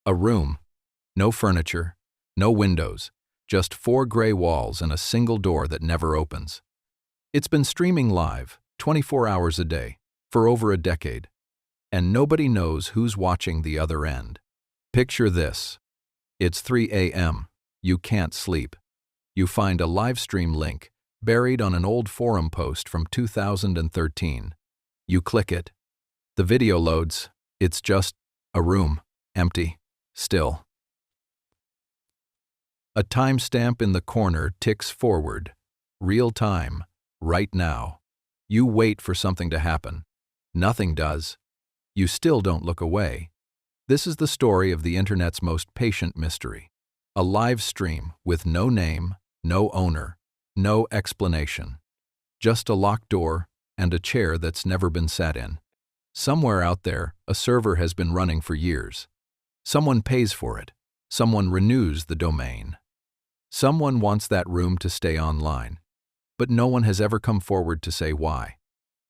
A room. No furniture, no windows, just 4 gray walls and a single door that never opens. It's been streaming live, 24 hours a day, for over a decade. And nobody knows who's watching the other end. Picture this. It's 3 a.m. You can't sleep. You find a Livestream link buried on an old forum post from 2013. You click it. The video loads. It's just a room, empty, still. A timestamp in the corner ticks forward. Real time, right now. You wait for something to happen. Nothing does. You still don't look away. This is the story of the internet's most patient mystery. A live stream with no name, no owner, no explanation. Just a locked door and a chair that's never been sat in. Somewhere out there, a server has been running for years. Someone pays for it. Someone renews the domain. Someone wants that room to stay online. But no one has ever come forward to say why.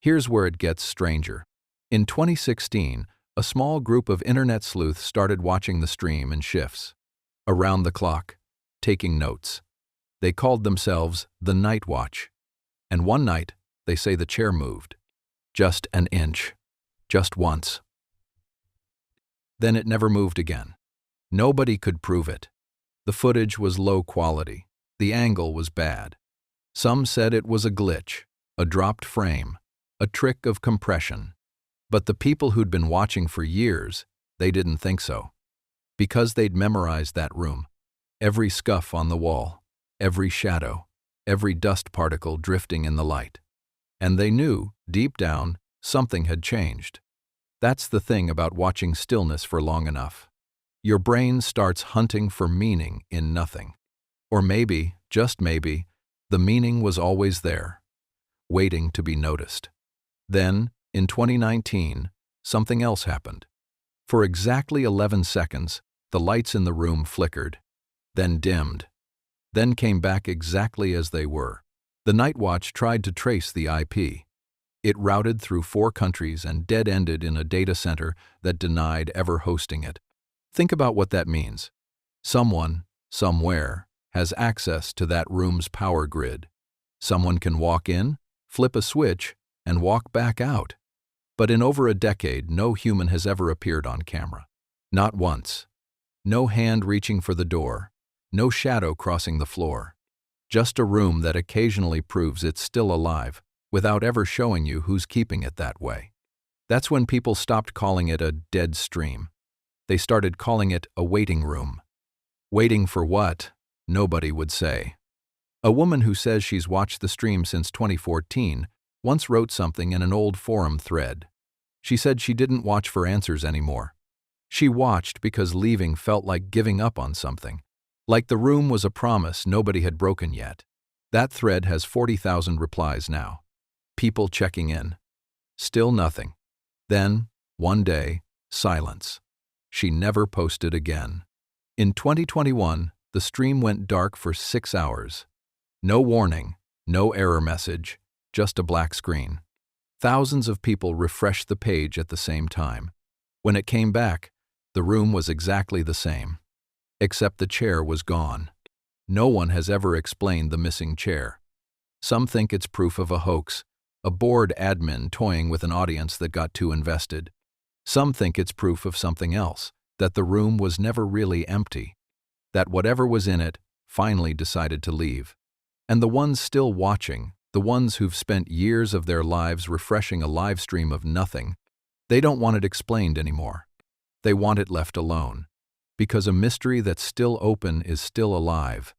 Here's where it gets stranger. In 2016, a small group of internet sleuths started watching the stream in shifts. Around the clock, taking notes. They called themselves the Night Watch. And one night, they say the chair moved. Just an inch. Just once. Then it never moved again. Nobody could prove it. The footage was low quality. The angle was bad. Some said it was a glitch, a dropped frame, a trick of compression. But the people who'd been watching for years, they didn't think so. Because they'd memorized that room. Every scuff on the wall, every shadow, every dust particle drifting in the light. And they knew, deep down, something had changed. That's the thing about watching stillness for long enough. Your brain starts hunting for meaning in nothing. Or maybe, just maybe, the meaning was always there, waiting to be noticed. Then, in 2019, something else happened. For exactly 11 seconds, the lights in the room flickered, then dimmed, then came back exactly as they were. The Night Watch tried to trace the IP. It routed through 4 countries and dead-ended in a data center that denied ever hosting it. Think about what that means. Someone, somewhere, has access to that room's power grid. Someone can walk in, flip a switch, and walk back out. But in over a decade, no human has ever appeared on camera. Not once. No hand reaching for the door. No shadow crossing the floor. Just a room that occasionally proves it's still alive, without ever showing you who's keeping it that way. That's when people stopped calling it a dead stream. They started calling it a waiting room. Waiting for what? Nobody would say. A woman who says she's watched the stream since 2014 once wrote something in an old forum thread. She said she didn't watch for answers anymore. She watched because leaving felt like giving up on something. Like the room was a promise nobody had broken yet. That thread has 40,000 replies now. People checking in. Still nothing. Then, one day, silence. She never posted again. In 2021, the stream went dark for 6 hours. No warning, no error message, just a black screen. Thousands of people refreshed the page at the same time. When it came back, the room was exactly the same. Except the chair was gone. No one has ever explained the missing chair. Some think it's proof of a hoax, a bored admin toying with an audience that got too invested. Some think it's proof of something else, that the room was never really empty, that whatever was in it finally decided to leave. And the ones still watching, the ones who've spent years of their lives refreshing a live stream of nothing, they don't want it explained anymore. They want it left alone. Because a mystery that's still open is still alive.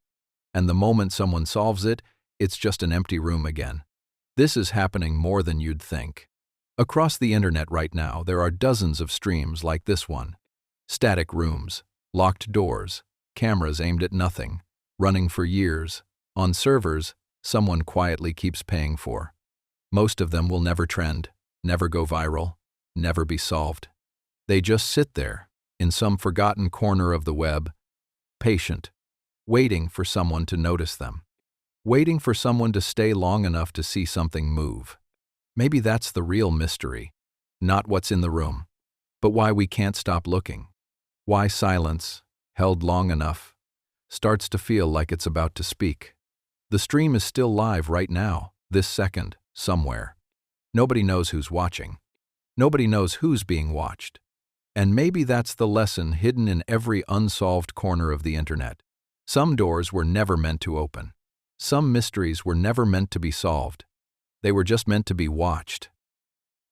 And the moment someone solves it, it's just an empty room again. This is happening more than you'd think. Across the internet right now, there are dozens of streams like this one. Static rooms, locked doors, cameras aimed at nothing, running for years, on servers someone quietly keeps paying for. Most of them will never trend, never go viral, never be solved. They just sit there, in some forgotten corner of the web, patient, waiting for someone to notice them, waiting for someone to stay long enough to see something move. Maybe that's the real mystery, not what's in the room, but why we can't stop looking. Why silence, held long enough, starts to feel like it's about to speak. The stream is still live right now, this second, somewhere. Nobody knows who's watching. Nobody knows who's being watched. And maybe that's the lesson hidden in every unsolved corner of the internet. Some doors were never meant to open. Some mysteries were never meant to be solved. They were just meant to be watched.